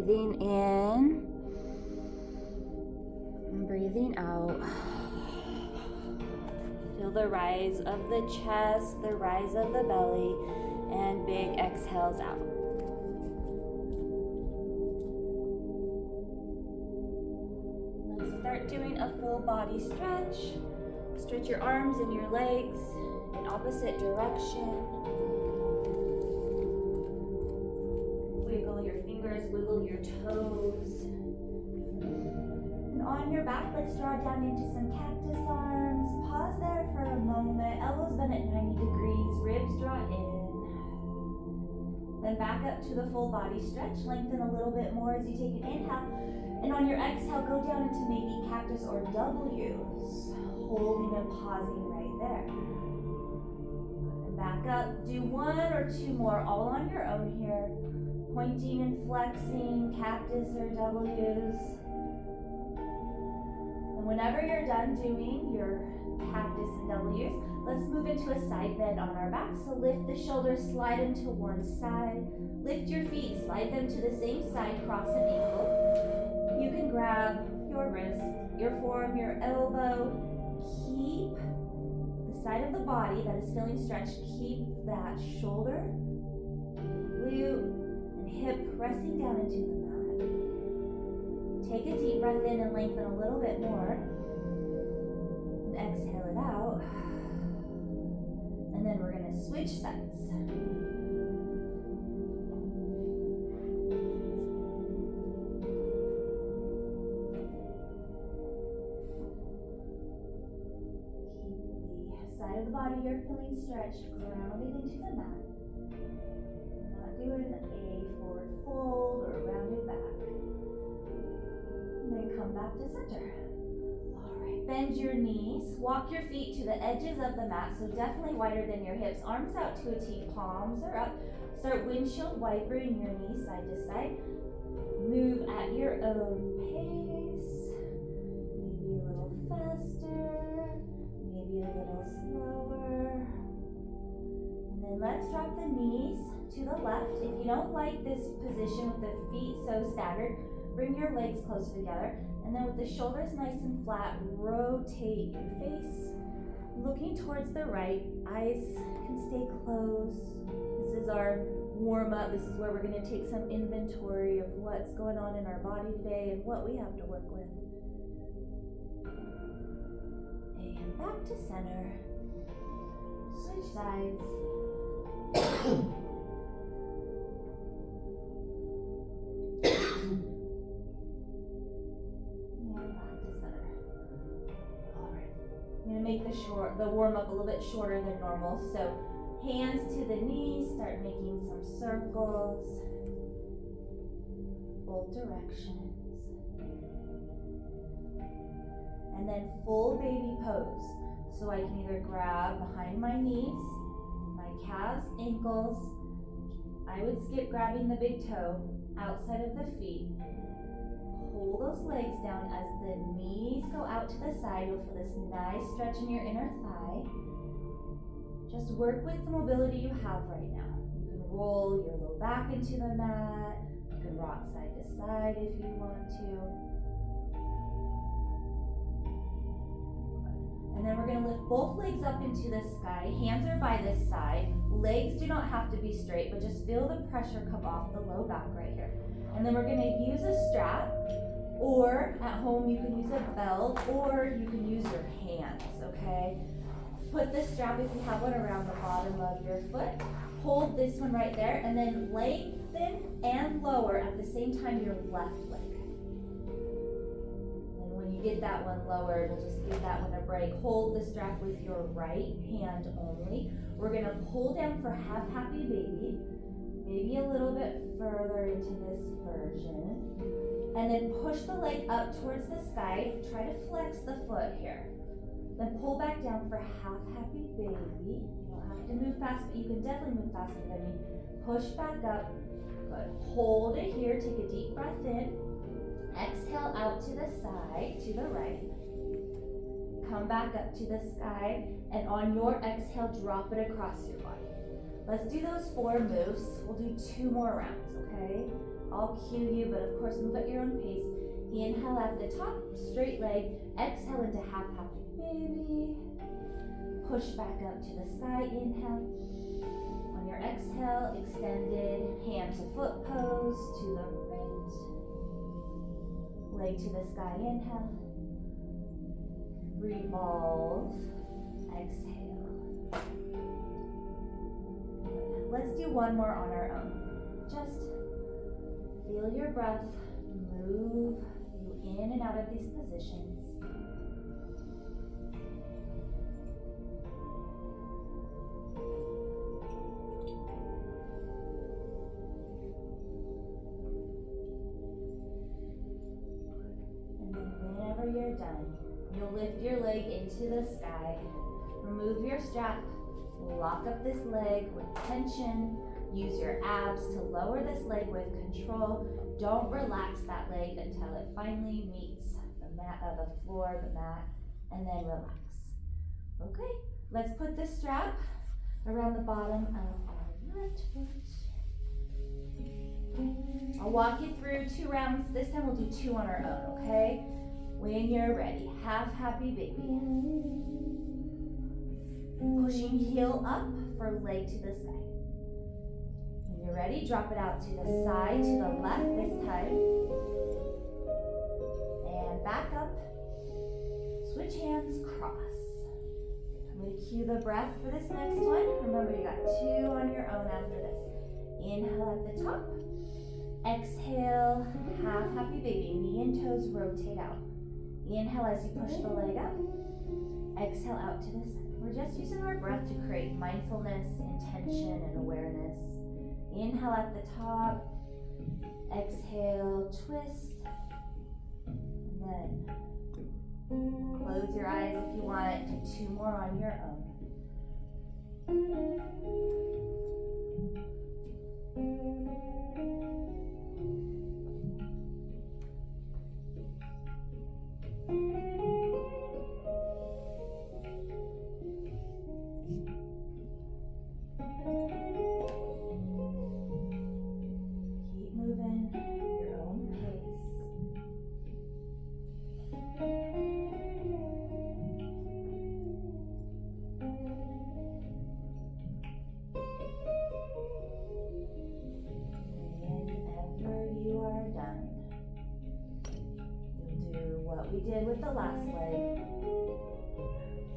breathing in and breathing out. Feel the rise of the chest, the rise of the belly, and big exhales out. Let's start doing a full body stretch. Stretch your arms and your legs in opposite direction. Wiggle your fingers, wiggle your toes. And on your back, let's draw down into some cactus arms. Pause there for a moment. Elbows bend at 90 degrees, ribs draw in. Then back up to the full body stretch. Lengthen a little bit more as you take an inhale. And on your exhale, go down into maybe cactus or W's. Holding and pausing right there. And back up. Do one or two more, all on your own here. Pointing and flexing, cactus or W's. And whenever you're done doing your cactus and W's, let's move into a side bend on our back. So lift the shoulders, slide them to one side. Lift your feet, slide them to the same side, cross an ankle. You can grab your wrist, your forearm, your elbow. Keep the side of the body that is feeling stretched. Keep that shoulder, glute, and hip pressing down into the mat. Take a deep breath in and lengthen a little bit more. And exhale it out. And then we're going to switch sides. Side of the body you're feeling stretched, grounded into the mat. Not doing a forward fold or rounded back. And then come back to center. All right, bend your knees. Walk your feet to the edges of the mat, so definitely wider than your hips. Arms out to a T, palms are up. Start windshield wipering your knees side to side. Move at your own pace. Maybe a little faster. Maybe a little slower. And then let's drop the knees to the left. If you don't like this position with the feet so staggered, bring your legs closer together. And then with the shoulders nice and flat, rotate your face. Looking towards the right, eyes can stay closed. This is our warm up. This is where we're going to take some inventory of what's going on in our body today and what we have to work with. And back to center. Switch sides. And back to center. All right. I'm going to make the warm up a little bit shorter than normal. So hands to the knees, start making some circles. Both directions. And then full baby pose. So I can either grab behind my knees, my calves, ankles. I would skip grabbing the big toe outside of the feet. Pull those legs down as the knees go out to the side. You'll feel this nice stretch in your inner thigh. Just work with the mobility you have right now. You can roll your low back into the mat. You can rock side to side if you want to. And then we're going to lift both legs up into the sky. Hands are by this side. Legs do not have to be straight, but just feel the pressure come off the low back right here. And then we're going to use a strap, or at home you can use a belt, or you can use your hands, okay? Put the strap, if you have one, around the bottom of your foot. Hold this one right there, and then lengthen and lower at the same time your left leg. Get that one lowered, we'll just give that one a break. Hold the strap with your right hand only. We're going to pull down for half happy baby, maybe a little bit further into this version, and then push the leg up towards the sky. Try to flex the foot here. Then pull back down for half happy baby. You don't have to move fast, but you can definitely move faster than me. Push back up. Good. Hold it here. Take a deep breath in. Exhale out to the side, to the right. Come back up to the sky, and on your exhale, drop it across your body. Let's do those 4 moves. We'll do 2 more rounds, okay? I'll cue you, but of course move at your own pace. Inhale at the top, straight leg. Exhale into half happy baby. Push back up to the sky, inhale. On your exhale, extended hand to foot pose to the right. Leg to the sky, inhale. Revolve, exhale. Let's do one more on our own. Just feel your breath move you in and out of these positions. And then whenever you're done, you'll lift your leg into the sky. Remove your strap. Lock up this leg with tension. Use your abs to lower this leg with control. Don't relax that leg until it finally meets the floor, the mat, and then relax. Okay, let's put the strap around the bottom of our left foot. I'll walk you through 2 rounds. This time we'll do 2 on our own, okay? When you're ready, half happy baby. Pushing heel up for leg to the sky. When you're ready, drop it out to the side, to the left this time. And back up. Switch hands, cross. I'm going to cue the breath for this next one. Remember, you got 2 on your own after this. Inhale at the top. Exhale, half happy baby. Knee and toes rotate out. Inhale as you push the leg up. Exhale out to the side. We're just using our breath to create mindfulness, intention, and awareness. Inhale at the top. Exhale, twist. And then close your eyes if you want. Do 2 more on your own. Keep moving at your own pace. Whenever you are done, we'll do what we did with the last leg.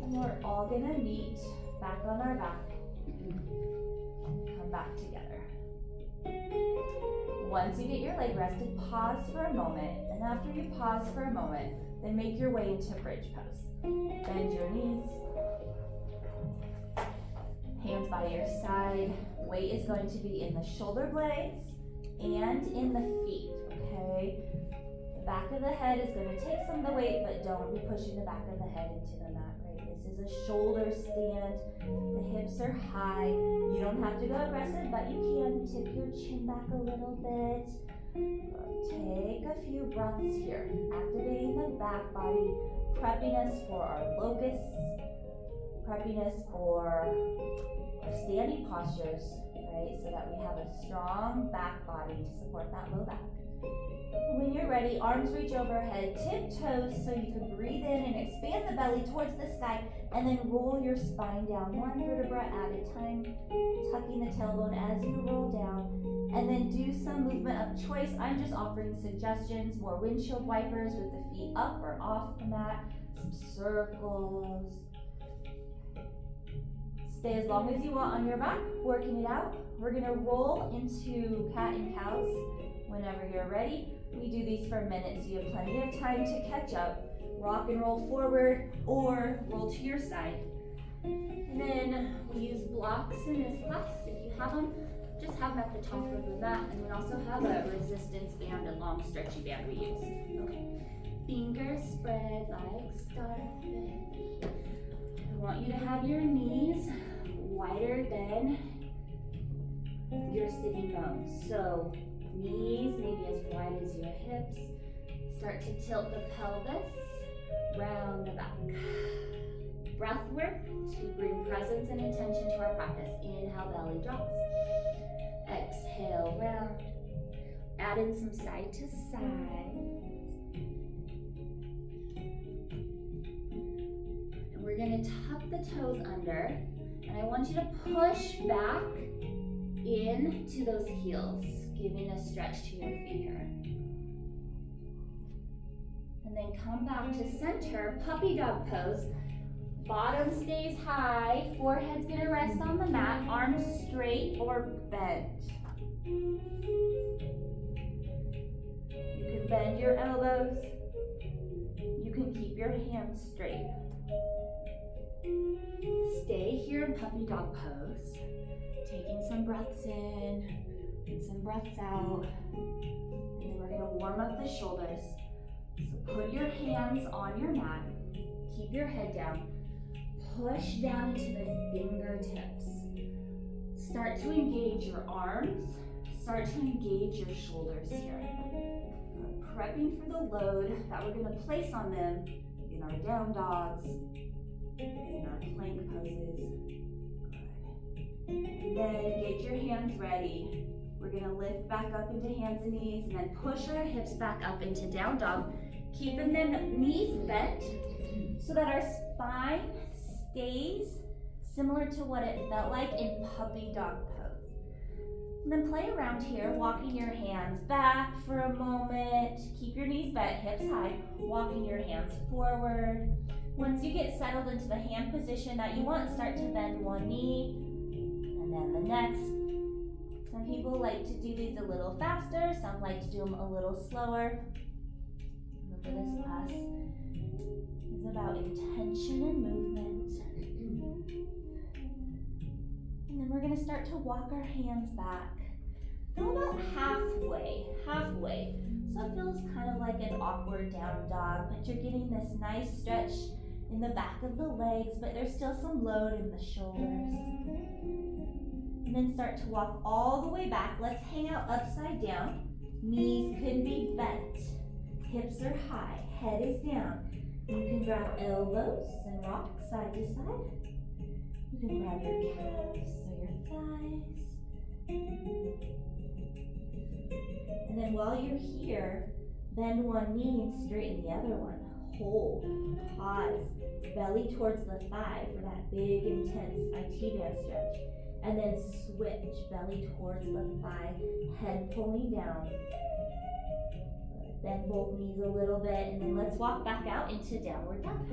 And we're all gonna meet back on our back. Come back together. Once you get your leg rested, pause for a moment. And after you pause for a moment, then make your way into bridge pose. Bend your knees. Hands by your side. Weight is going to be in the shoulder blades and in the feet, okay? The back of the head is going to take some of the weight, but don't be pushing the back of the head into the mat, right? This is a shoulder stand. The hips are high. You don't have to go aggressive, but you can tip your chin back a little bit. Take a few breaths here, activating the back body, prepping us for our locusts, prepping us for our standing postures, right? So that we have a strong back body to support that low back. When you're ready, arms reach overhead, tip toes so you can breathe in and expand the belly towards the sky, and then roll your spine down 1 vertebra at a time, tucking the tailbone as you roll down, and then do some movement of choice. I'm just offering suggestions, more windshield wipers with the feet up or off the mat, some circles. Stay as long as you want on your back, working it out. We're gonna roll into cat and cows. Whenever you're ready, we do these for minutes, so you have plenty of time to catch up. Rock and roll forward or roll to your side. And then we use blocks in this class. If you have them, just have them at the top of the mat. And we also have a resistance band, a long stretchy band we use. Okay, fingers spread like starfish. I want you to have your knees wider than your sitting bones. So knees maybe as wide as your hips. Start to tilt the pelvis, round the back. Breath work to bring presence and intention to our practice. Inhale, belly drops. Exhale, round. add in some side to side. And we're gonna tuck the toes under, and I want you to push back into those heels, giving a stretch to your feet here. And then come back to center, puppy dog pose. Bottom stays high, forehead's gonna rest on the mat, arms straight or bent. You can bend your elbows. You can keep your hands straight. Stay here in puppy dog pose, taking some breaths in and some breaths out. And then we're gonna warm up the shoulders. So put your hands on your mat, keep your head down, push down into the fingertips. Start to engage your arms, start to engage your shoulders here. Prepping for the load that we're gonna place on them in our down dogs, in our plank poses. Good. Then get your hands ready. We're gonna lift back up into hands and knees, and then push our hips back up into down dog, keeping them knees bent so that our spine stays similar to what it felt like in puppy dog pose. And then play around here, walking your hands back for a moment. Keep your knees bent, hips high, walking your hands forward. Once you get settled into the hand position that you want, start to bend one knee and then the next. Some people like to do these a little faster, some like to do them a little slower. Remember, this class is about intention and movement. And then we're gonna start to walk our hands back. Go about halfway. So it feels kind of like an awkward down dog, but you're getting this nice stretch in the back of the legs, but there's still some load in the shoulders. And then start to walk all the way back. Let's hang out upside down. Knees could be bent. Hips are high, head is down. You can grab elbows and rock side to side. You can grab your calves or your thighs. And then while you're here, bend one knee and straighten the other one. Hold, pause, belly towards the thigh for that big, intense IT band stretch. And then switch, belly towards the thigh, head pulling down. Bend both knees a little bit, and then let's walk back out into downward dog.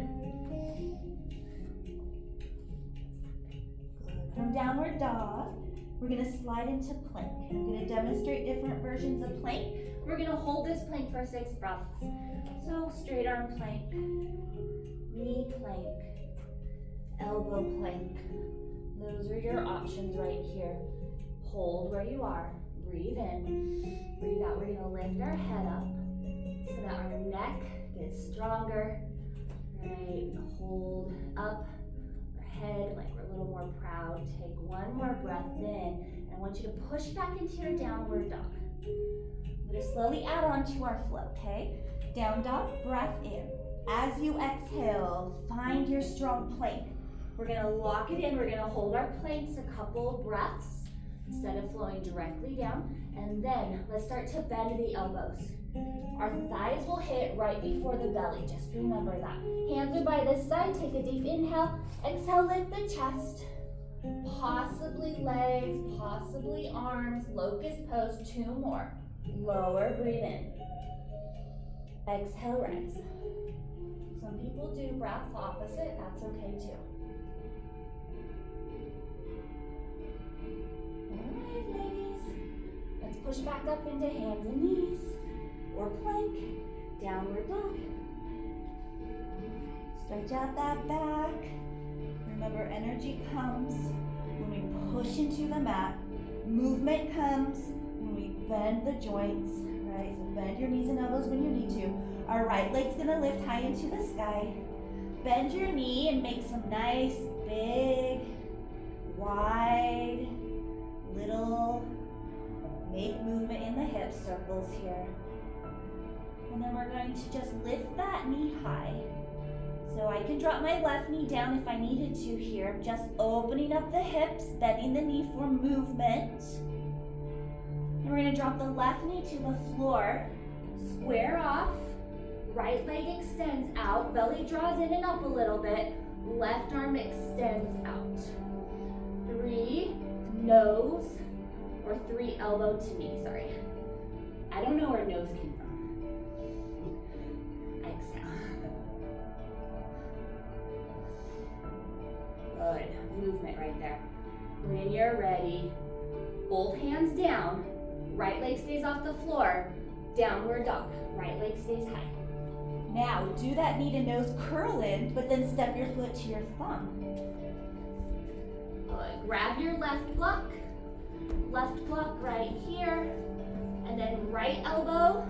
From downward dog, we're gonna slide into plank. I'm gonna demonstrate different versions of plank. We're gonna hold this plank for 6 breaths. So straight arm plank, knee plank, elbow plank. Those are your options right here. Hold where you are, breathe in, breathe out. We're gonna lift our head up so that our neck gets stronger, right? Hold up our head like we're a little more proud. Take one more breath in, and I want you to push back into your downward dog. I'm gonna slowly add on to our flow, okay? Down dog, breath in. As you exhale, find your strong plank. We're gonna lock it in, we're gonna hold our planks a couple breaths instead of flowing directly down. And then let's start to bend the elbows. Our thighs will hit right before the belly, just remember that. Hands are by this side, take a deep inhale. Exhale, lift the chest. Possibly legs, possibly arms, locust pose, 2 more. Lower, breathe in. Exhale, rise. Some people do breath opposite, that's okay too. Alright, ladies. Let's push back up into hands and knees. Or plank, downward dog. Stretch out that back. Remember, energy comes when we push into the mat. Movement comes when we bend the joints, right? So bend your knees and elbows when you need to. Our right leg's gonna lift high into the sky. Bend your knee and make some nice, big, wide, little, make movement in the hip circles here. And then we're going to just lift that knee high. So I can drop my left knee down if I needed to here. I'm just opening up the hips, bending the knee for movement. And we're gonna drop the left knee to the floor, square off, right leg extends out, belly draws in and up a little bit, left arm extends out. 3, nose, or 3, elbow to knee, sorry. I don't know where nose came from. Exhale. Good, movement right there. When you're ready, both hands down, right leg stays off the floor, downward dog, right leg stays high. Now, do that knee to nose curl in, but then step your foot to your thumb. Good, grab your left block right here, and then right elbow,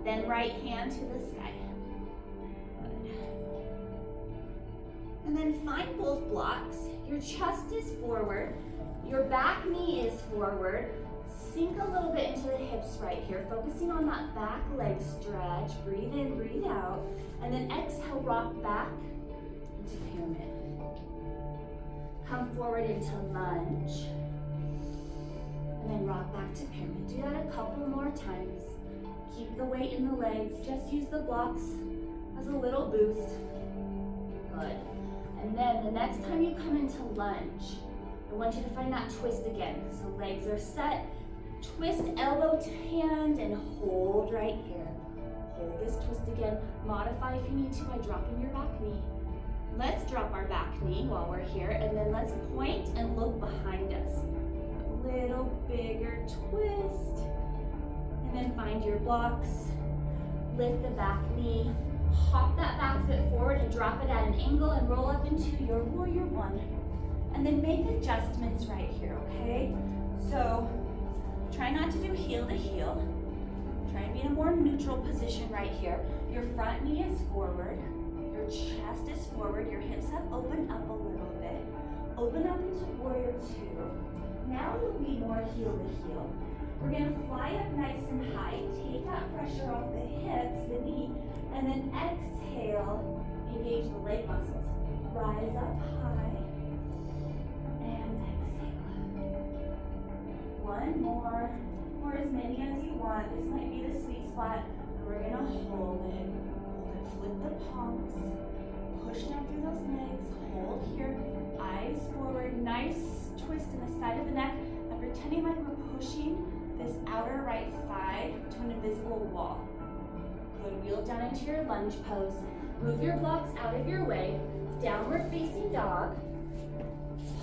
then right hand to the sky. Good. And then find both blocks. Your chest is forward, your back knee is forward. Sink a little bit into the hips right here, focusing on that back leg stretch. Breathe in, breathe out, and then exhale, rock back into pyramid. Come forward into lunge, and then rock back to pyramid. Do that a couple more times. Keep the weight in the legs, just use the blocks as a little boost. Good. And then the next time you come into lunge, I want you to find that twist again. So legs are set, twist elbow to hand and hold right here. Hold this twist again. Modify if you need to by dropping your back knee. Let's drop our back knee while we're here, and then let's point and look behind us. A little bigger twist. And then find your blocks. Lift the back knee. Hop that back foot forward and drop it at an angle and roll up into your warrior one. And then make adjustments right here, okay? So try not to do heel to heel. Try and be in a more neutral position right here. Your front knee is forward. Your chest is forward. Your hips have opened up a little bit. Open up into warrior two. Now you'll be more heel to heel. We're gonna fly up nice and high. Take that pressure off the hips, the knee, and then exhale, engage the leg muscles. Rise up high, and exhale. One more, or as many as you want. This might be the sweet spot. And we're gonna hold it. Flip the palms. Push down through those legs. Hold here. Eyes forward. Nice twist in the side of the neck. And pretending like we're pushing this outer right thigh to an invisible wall. Good. Wheel down into your lunge pose. Move your blocks out of your way. Downward facing dog.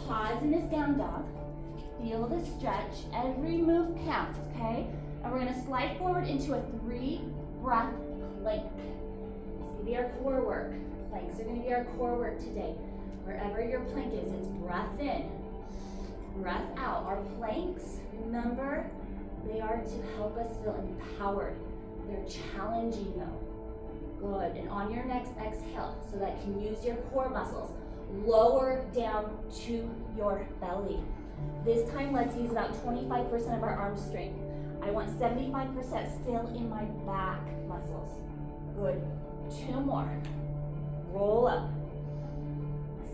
Pause in this down dog. Feel the stretch. Every move counts, okay? And we're gonna slide forward into a 3-breath plank. It's gonna be our core work. Planks are gonna be our core work today. Wherever your plank is, it's breath in, breath out. Our planks, remember, they are to help us feel empowered. They're challenging though. Good, and on your next exhale, so that you can use your core muscles, lower down to your belly. This time, let's use about 25% of our arm strength. I want 75% still in my back muscles. Good, 2 more. Roll up.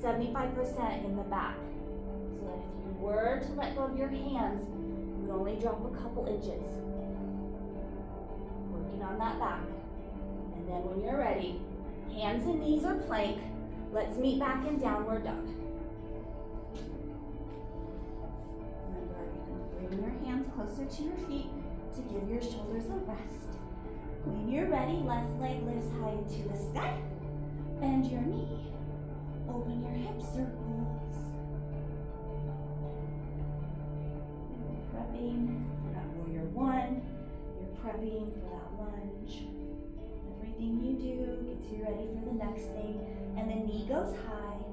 75% in the back. So that if you were to let go of your hands, you would only drop a couple inches. Working on that back. And then when you're ready, hands and knees or plank. Let's meet back in downward dog. Remember, you can bring your hands closer to your feet to give your shoulders a rest. When you're ready, left leg lifts high into the sky. Bend your knee. Open your hip circles. You're prepping for that warrior one. You're prepping for that lunge. Everything you do gets you ready for the next thing. And the knee goes high.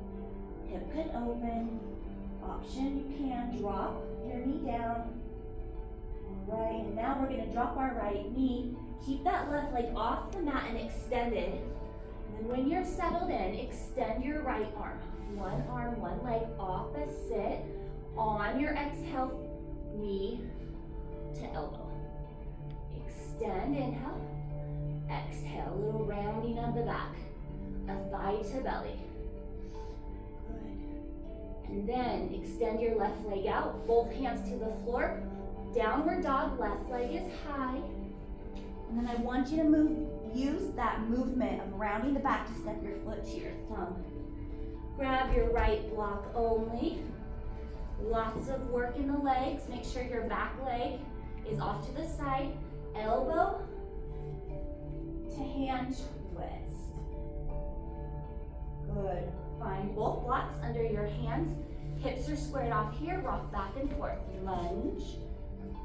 Hip can open. Option, you can drop your knee down. All right, and now we're going to drop our right knee. Keep that left leg off the mat and extended. And when you're settled in, extend your right arm. One arm, one leg opposite. On your exhale, knee to elbow. Extend, inhale. Exhale, a little rounding of the back. A thigh to belly. Good. And then extend your left leg out. Both hands to the floor. Downward dog, left leg is high. And then I want you to use that movement of rounding the back to step your foot to your thumb. Grab your right block only. Lots of work in the legs. Make sure your back leg is off to the side. Elbow to hand twist. Good. Find both blocks under your hands. Hips are squared off here. Rock back and forth. Lunge.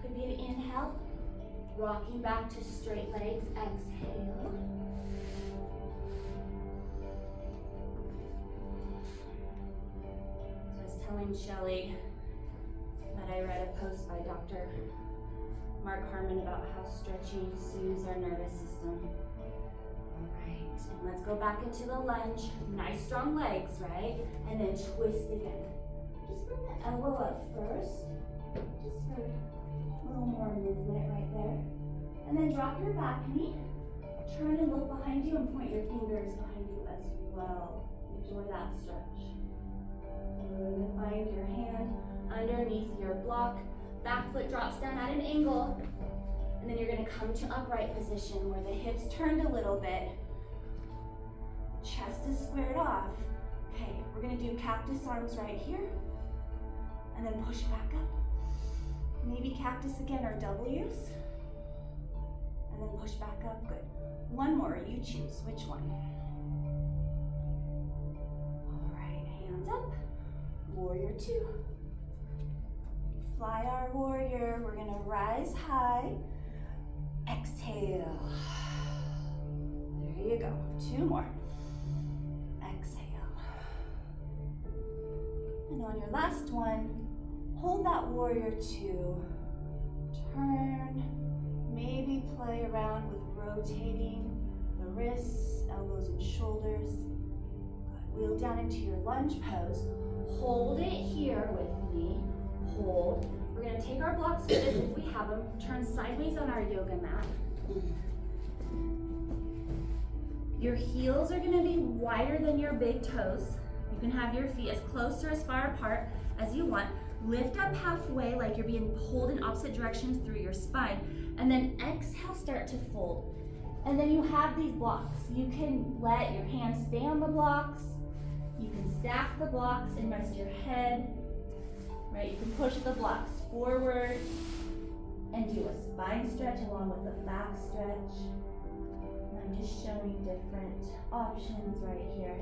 Could be an inhale. Rocking back to straight legs. Exhale. So I was telling Shelly that I read a post by Dr. Mark Harmon about how stretching soothes our nervous system. All right, and let's go back into the lunge. Nice strong legs, right? And then twist again. Just bring the elbow up first. Just for a little more movement right there. And then drop your back knee. Turn and look behind you and point your fingers behind you as well. Enjoy that stretch. And then find your hand underneath your block. Back foot drops down at an angle. And then you're going to come to upright position where the hips turned a little bit. Chest is squared off. Okay, we're going to do cactus arms right here. And then push back up. Maybe cactus again or W's. And then push back up. Good. One more, you choose. Which one? All right, hands up. Warrior two. Fly our warrior. We're gonna rise high. Exhale. There you go. Two more. Exhale. And on your last one, hold that warrior two. Turn. Maybe play around with rotating the wrists, elbows, and shoulders. Good. Wheel down into your lunge pose. Hold it here with me. Hold. We're going to take our blocks with us if we have them. Turn sideways on our yoga mat. Your heels are going to be wider than your big toes. You can have your feet as close or as far apart as you want. Lift up halfway like you're being pulled in opposite directions through your spine. And then exhale, start to fold. And then you have these blocks. You can let your hands stay on the blocks. You can stack the blocks and rest your head. Right? You can push the blocks forward and do a spine stretch along with a back stretch. And I'm just showing different options right here.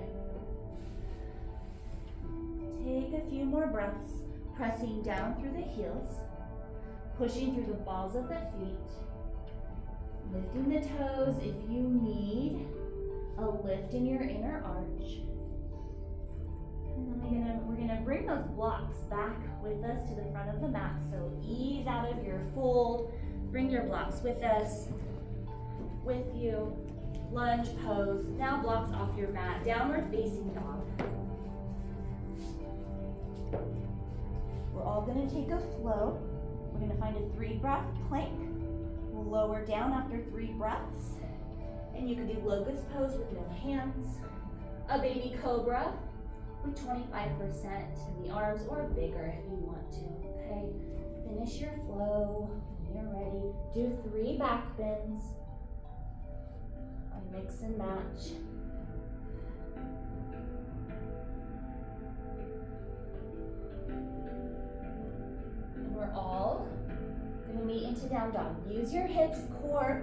Take a few more breaths, pressing down through the heels, pushing through the balls of the feet, lifting the toes if you need a lift in your inner arch. And then we're gonna bring those blocks back with us to the front of the mat. So ease out of your fold, bring your blocks with us, with you. Lunge pose, now blocks off your mat, downward facing dog. We're all gonna take a flow. We're gonna find a 3-breath plank. We'll lower down after 3 breaths. And you can do locust pose with no hands. A baby cobra with 25% in the arms or bigger if you want to, okay? Finish your flow when you're ready. Do 3 back bends. And mix and match. And we're all gonna meet into down dog. Use your hips, core,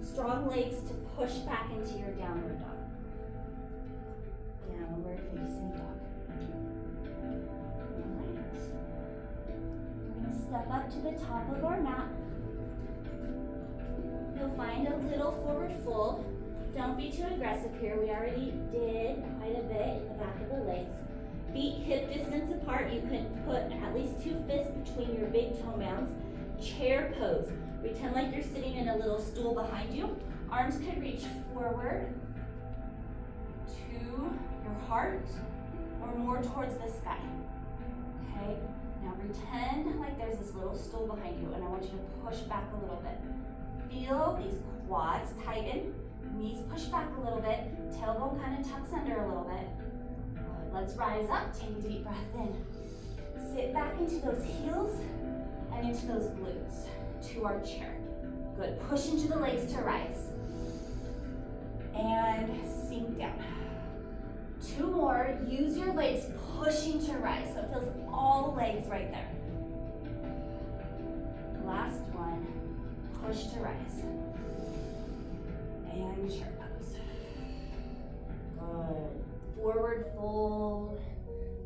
strong legs to push back into your downward dog. Downward facing dog. All right. We're gonna step up to the top of our mat. You'll find a little forward fold. Don't be too aggressive here. We already did quite a bit in the back of the legs. Feet hip distance apart. You can put at least 2 fists between your big toe mounds. Chair pose. Pretend like you're sitting in a little stool behind you. Arms could reach forward to your heart or more towards the sky. Okay? Now pretend like there's this little stool behind you and I want you to push back a little bit. Feel these quads tighten. Knees push back a little bit. Tailbone kind of tucks under a little bit. Let's rise up. Take a deep breath in. Sit back into those heels pulling into those glutes to our chair. Good, push into the legs to rise. And sink down. 2 more, use your legs pushing to rise, so it feels all legs right there. Last one, push to rise. And chair pose. Good. Forward fold,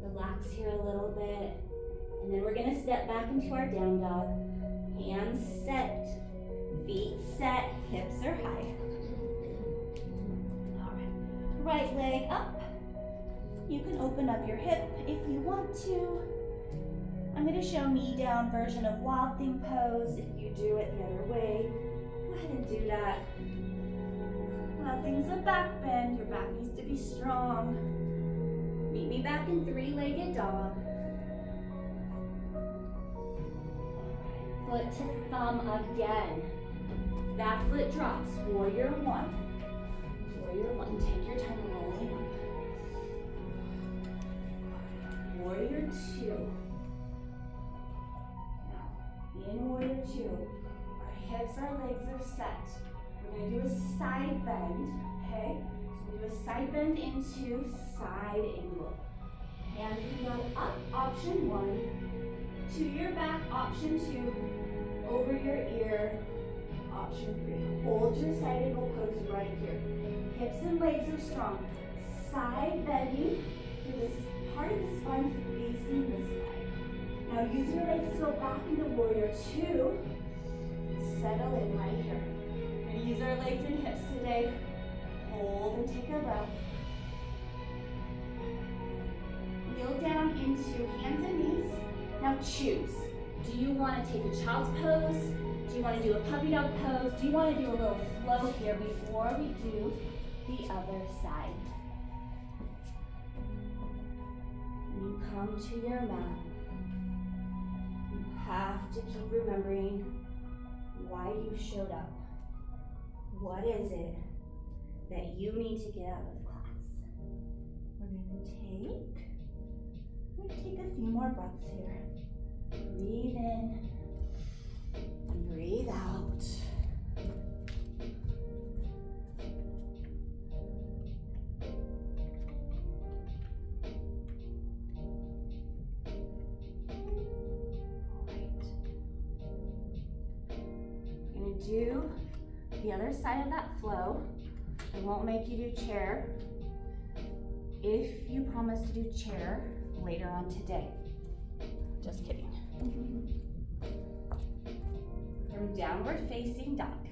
relax here a little bit, and then we're gonna step back into our down dog. Hands set, feet set, hips are high. All right, right leg up. You can open up your hip if you want to. I'm gonna show knee down version of Wild Thing pose. If you do it the other way, go ahead and do that. Wild Thing's a back bend. Your back needs to be strong. Meet me back in 3-legged dog. Foot to thumb again. Back foot drops, warrior 1. Warrior 1, take your time rolling up. Warrior 2. Now, in warrior 2, our hips, our legs are set. We're gonna do a side bend, okay? So we do a side bend into side angle. And we go up, option 1, to your back, option 2, over your ear, option 3. Hold your side angle pose right here. Hips and legs are strong. Side bending through this part of the spine facing this side. Now use your legs to go back into warrior 2. Settle in right here. We're going to use our legs and hips today. Hold and take a breath. Kneel down into hands and knees. Now choose. Do you want to take a child's pose? Do you want to do a puppy dog pose? Do you want to do a little flow here before we do the other side? When you come to your mat, you have to keep remembering why you showed up. What is it that you need to get out of class? We're going to take a few more breaths here. Breathe in and breathe out. Do the other side of that flow. I won't make you do chair if you promise to do chair later on today. Just kidding. From downward facing dog.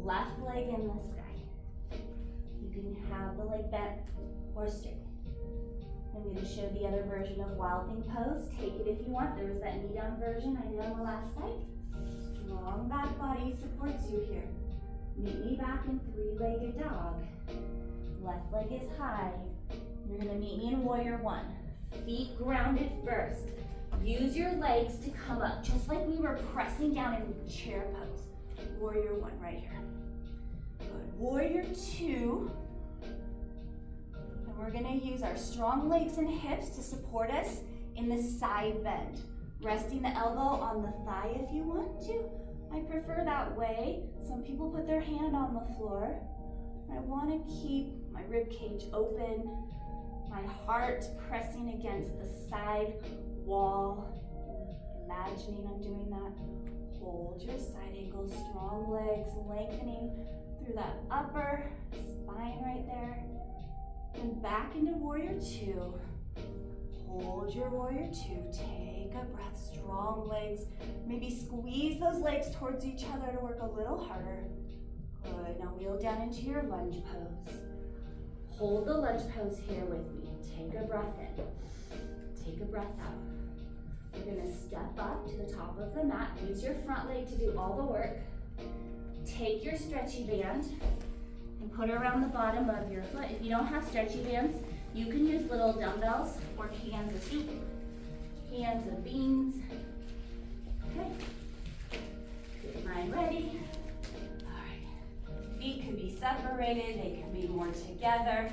Left leg in the sky. You can have the leg bent or straight. I'm going to show the other version of Wild Thing pose. Take it if you want. There was that knee down version I did on the last side. Strong back body supports you here. Meet me back in 3-legged dog. Left leg is high. You're gonna meet me in warrior 1. Feet grounded first. Use your legs to come up, just like we were pressing down in chair pose. Warrior 1 right here. Good. Warrior 2. And we're gonna use our strong legs and hips to support us in the side bend. Resting the elbow on the thigh if you want to. I prefer that way. Some people put their hand on the floor. I want to keep my rib cage open, my heart pressing against the side wall. Imagining I'm doing that. Hold your side angle, strong legs lengthening through that upper spine right there. And back into warrior 2. Hold your warrior 2. Take a breath, strong legs. Maybe squeeze those legs towards each other to work a little harder. Good. Now wheel down into your lunge pose. Hold the lunge pose here with me. Take a breath in. Take a breath out. You're going to step up to the top of the mat. Use your front leg to do all the work. Take your stretchy band and put it around the bottom of your foot. If you don't have stretchy bands, you can use little dumbbells or cans of soup, cans of beans. Okay. Get mine ready. All right. Feet could be separated. They could be more together.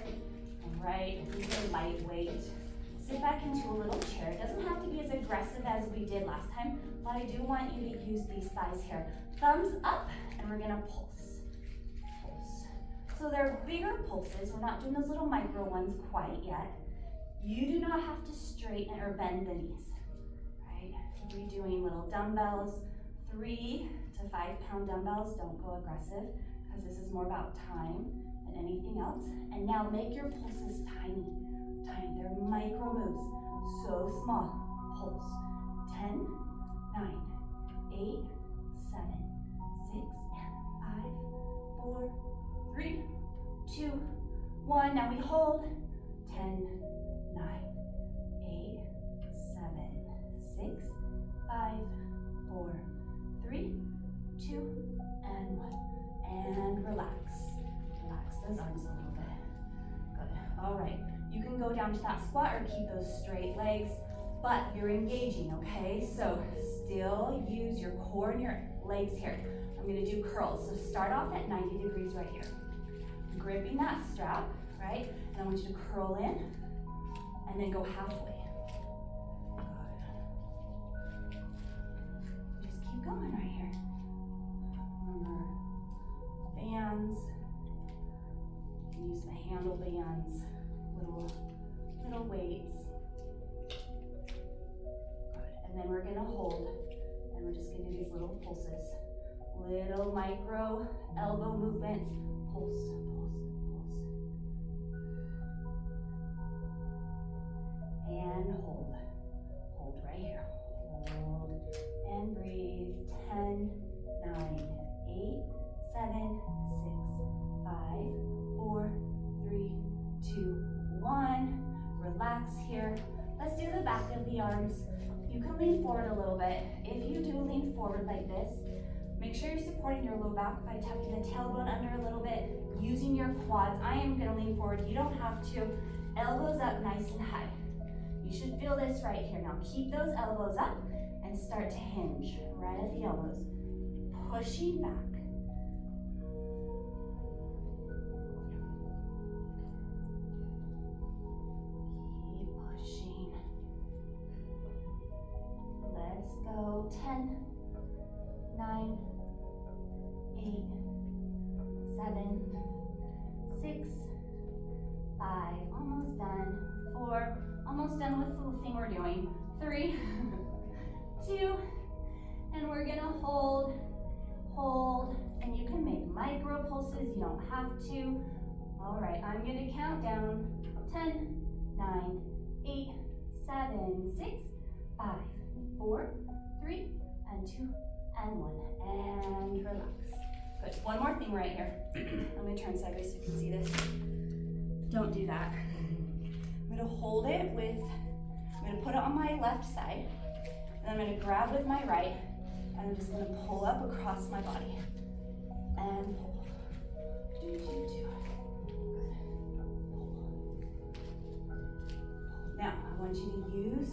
All right. These are lightweight. Sit back into a little chair. It doesn't have to be as aggressive as we did last time. but I do want you to use these thighs here. Thumbs up, and we're gonna pulse. Pulse. So they're bigger pulses. We're not doing those little micro ones quite yet. You do not have to straighten or bend the knees, right? We're doing little dumbbells, 3 to 5 pound dumbbells. Don't go aggressive, because this is more about time than anything else. And now make your pulses tiny, tiny. They're micro moves, so small. Pulse. 10, 9, 8, 7, 6, 5, 4, 3, 2, 1. Now we hold. 10, 9, 8, 7, 6, 5, 4, 3, 2, and 1. And relax. Relax those arms a little bit. Good. All right. You can go down to that squat or keep those straight legs, but you're engaging, okay? So still use your core and your legs here. I'm gonna do curls. So start off at 90 degrees right here. Gripping that strap, right? And I want you to curl in and then go halfway. Good. Just keep going right here. Remember, bands. Use the handle bands, little weights. Good. And then we're gonna hold, and we're just gonna do these little pulses. Little micro elbow movements. Pulse, pulse, pulse. And hold. Hold right here. Hold and breathe. 10, 9, 8, 7, 6, 5, 4, 3, 2, 1. Relax here. Let's do the back of the arms. You can lean forward a little bit. If you do lean forward like this, make sure you're supporting your low back by tucking the tailbone under a little bit, using your quads. I am gonna lean forward. You don't have to. Elbows up nice and high. You should feel this right here. Now keep those elbows up and start to hinge right at the elbows. Pushing back. Keep pushing. Let's go. 10, 9, 8, 7, 6, 5, almost done. 4, almost done with the thing we're doing. 3, 2, and we're gonna hold, and you can make micro pulses, you don't have to. All right, I'm gonna count down. 10, 9, 8, 7, 6, 5, 4, 3, and 2, and 1, and relax. Good, one more thing right here. I'm gonna turn sideways so you can see this. Don't do that. I'm gonna hold it with, I'm gonna put it on my left side, and I'm gonna grab with my right, and I'm just gonna pull up across my body, and pull. Now, I want you to use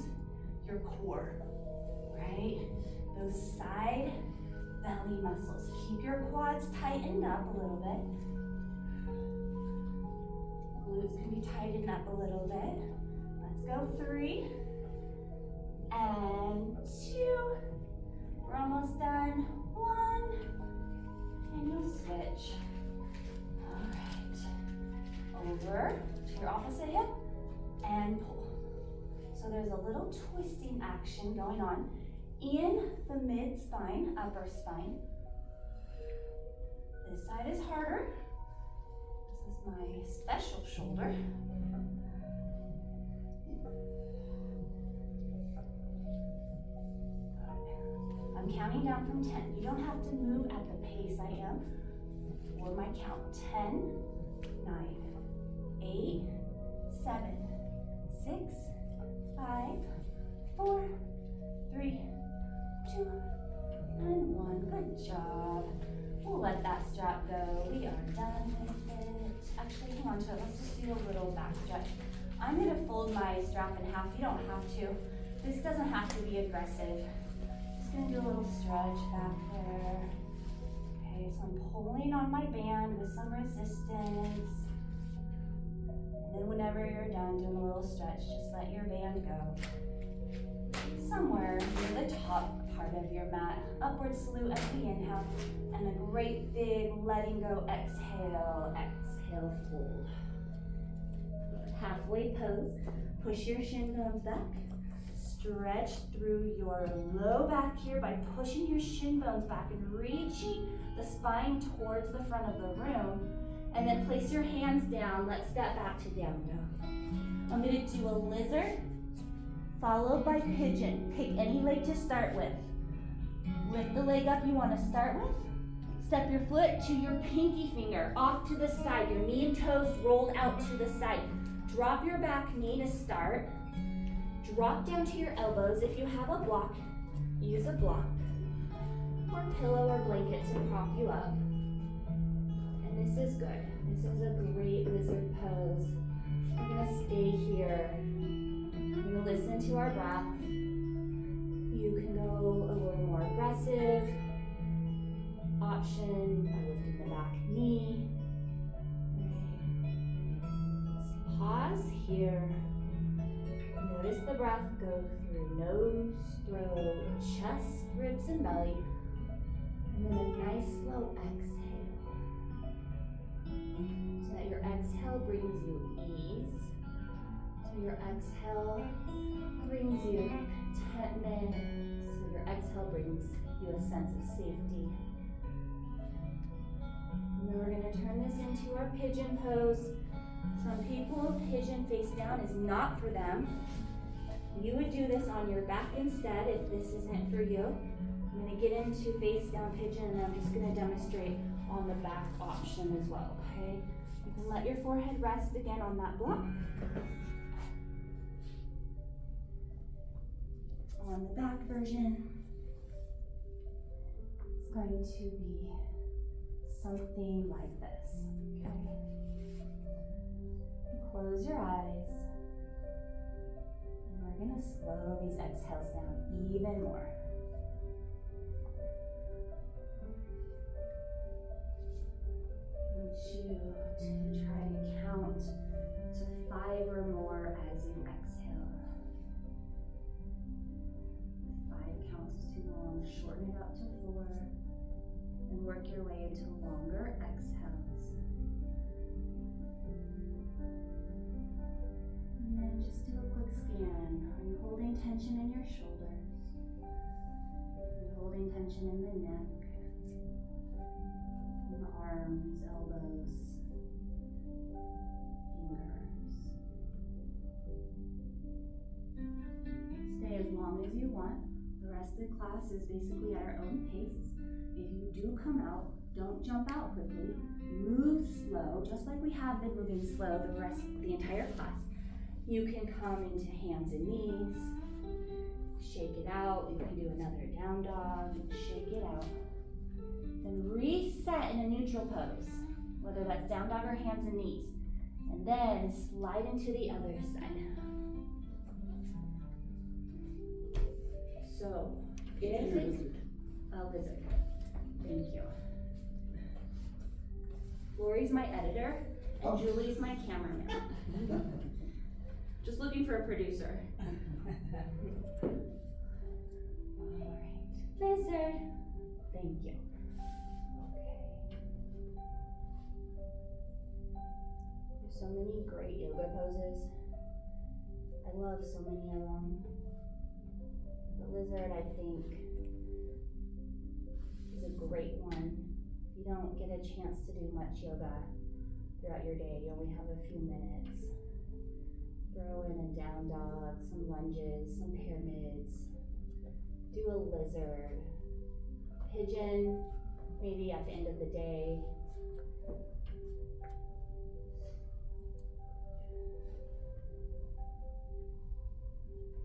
your core, right? Those side belly muscles. Keep your quads tightened up a little bit. Glutes can be tightened up a little bit. Let's go. 3 and 2. We're almost done. 1, and you'll switch. All right. Over to your opposite hip and pull. So there's a little twisting action going on in the mid-spine, upper spine. This side is harder. This is my special shoulder. I'm counting down from 10. You don't have to move at the pace I am or my count. 10, 9, 8, 7, 6, 5, 4, 3, 2, and 1. Good job. We'll let that strap go. We are done with it. Actually, hang on to it. Let's just do a little back stretch. I'm going to fold my strap in half. You don't have to. This doesn't have to be aggressive. Just going to do a little stretch back there. Okay, so I'm pulling on my band with some resistance. And then whenever you're done doing a little stretch, just let your band go. somewhere near the top part of your mat. Upward salute as we inhale, and a great big letting go exhale. Exhale, fold. Halfway pose. Push your shin bones back. Stretch through your low back here by pushing your shin bones back and reaching the spine towards the front of the room. And then place your hands down. Let's step back to down dog. I'm going to do a lizard followed by pigeon. Pick any leg to start with. Lift the leg up you want to start with. Step your foot to your pinky finger off to the side. Your knee and toes rolled out to the side. Drop your back knee to start. Drop down to your elbows. If you have a block, use a block or pillow or blanket to prop you up. And this is good. This is a great lizard pose. We're gonna stay here. We're gonna listen to our breath. You can go a little more aggressive. Option by lifting the back knee. Let's pause here. Notice the breath go through nose, throat, chest, ribs, and belly. And then a nice slow exhale. So that your exhale brings you ease. So your exhale brings you contentment. So your exhale brings you a sense of safety. And then we're going to turn this into our pigeon pose. Some people, pigeon face down is not for them. You would do this on your back instead if this isn't for you. I'm going to get into face down pigeon, and I'm just going to demonstrate on the back option as well, okay? You can let your forehead rest again on that block. On the back version, it's going to be something like this, okay? Close your eyes. And we're going to slow these exhales down even more. I want you to try to count to 5 or more as you exhale. If 5 counts too long, shorten it up to 4 and work your way into longer exhales. And then just do a quick scan. Are you holding tension in your shoulders? Are you holding tension in the neck? In the arms, elbows, fingers. Stay as long as you want. The rest of the class is basically at our own pace. If you do come out, don't jump out quickly. Move slow, just like we have been moving slow the entire class. You can come into hands and knees, shake it out. You can do another down dog, shake it out. Then reset in a neutral pose, whether that's down dog or hands and knees. And then slide into the other side. So, if it's a lizard, thank you. Lori's my editor, and Julie's my cameraman. Just looking for a producer. All right, lizard. Thank you. Okay. There's so many great yoga poses. I love so many of them. The lizard, I think, is a great one. If you don't get a chance to do much yoga throughout your day, you only have a few minutes. Throw in a down dog, some lunges, some pyramids. Do a lizard. Pigeon, maybe at the end of the day.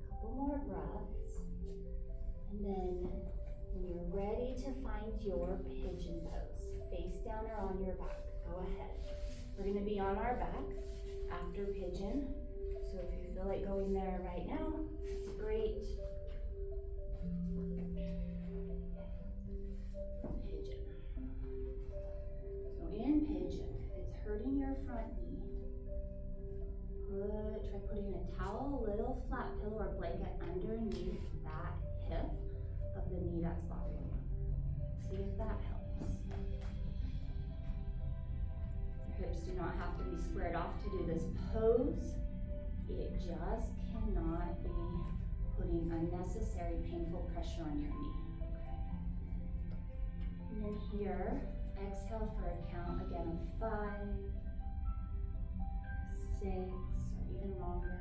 A couple more breaths. And then when you're ready to find your pigeon pose, face down or on your back, go ahead. We're going to be on our back after pigeon. So if you feel like going there right now, it's great. Pigeon. So in pigeon, if it's hurting your front knee, try putting a towel, little flat pillow or blanket underneath that hip of the knee that's bothering you. See if that helps. Your hips do not have to be squared off to do this pose. It just cannot be putting unnecessary painful pressure on your knee. And then here, exhale for a count again of 5, 6, or even longer.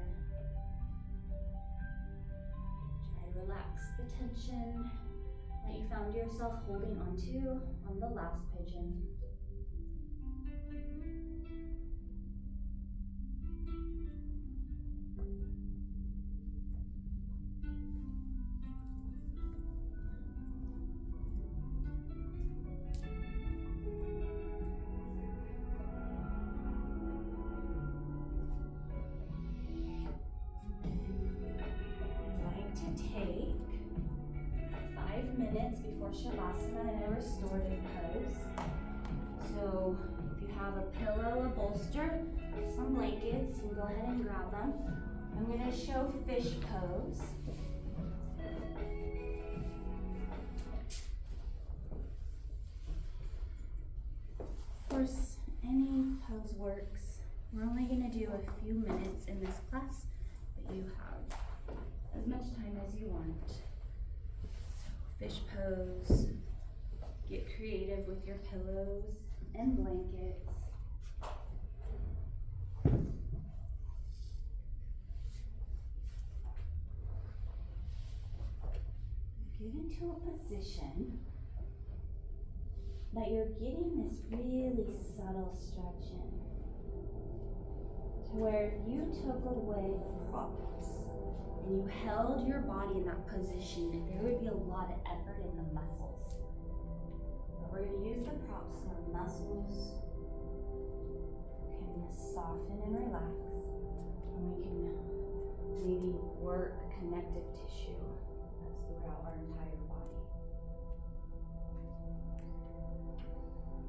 Try to relax the tension that you found yourself holding onto on the last pigeon. Take 5 minutes before Shavasana in a restorative pose. So if you have a pillow, a bolster, some blankets, you can go ahead and grab them. I'm going to show fish pose. Of course, any pose works. We're only going to do a few minutes in this class, but you have as much time as you want. So fish pose, get creative with your pillows and blankets. Get into a position that you're getting this really subtle stretch in, to where if you took away the props and you held your body in that position, there would be a lot of effort in the muscles. But we're going to use the props so our muscles can soften and relax, and we can maybe work connective tissue that's throughout our entire body.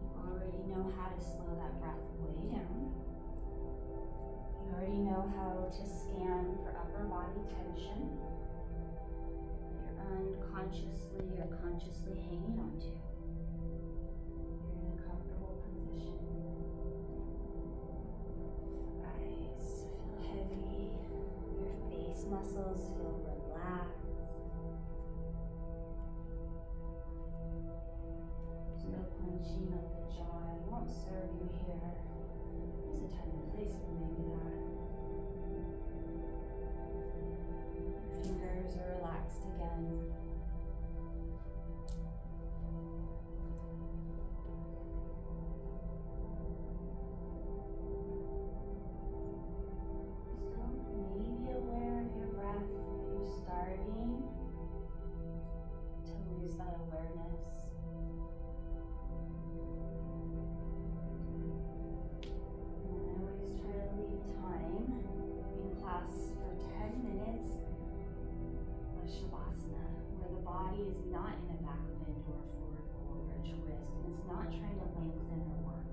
You already know how to slow that breath way down. You already know how to scan for upper body tension that you're unconsciously or consciously hanging onto. You're in a comfortable position. Eyes feel heavy. Your face muscles feel relaxed. There's no clenching of the jaw. It won't serve you here. There's a time and place for maybe that. Your fingers are relaxed again. Still maybe aware of your breath, but you're starting to lose that awareness. Time in class for 10 minutes of Shavasana, where the body is not in a back bend or a forward fold or a twist, and it's not trying to lengthen or work.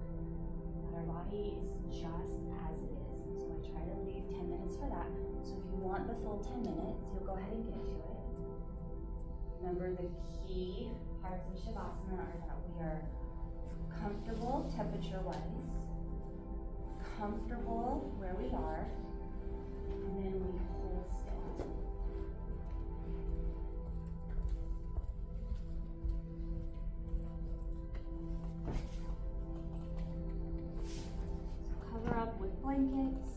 But our body is just as it is, and so I try to leave 10 minutes for that. So if you want the full 10 minutes, you'll go ahead and get to it. Remember, the key parts of Shavasana are that we are comfortable temperature-wise, comfortable where we are, and then we hold still. So cover up with blankets.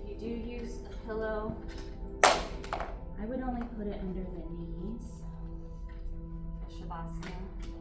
If you do use a pillow, I would only put it under the knees for Shavasana.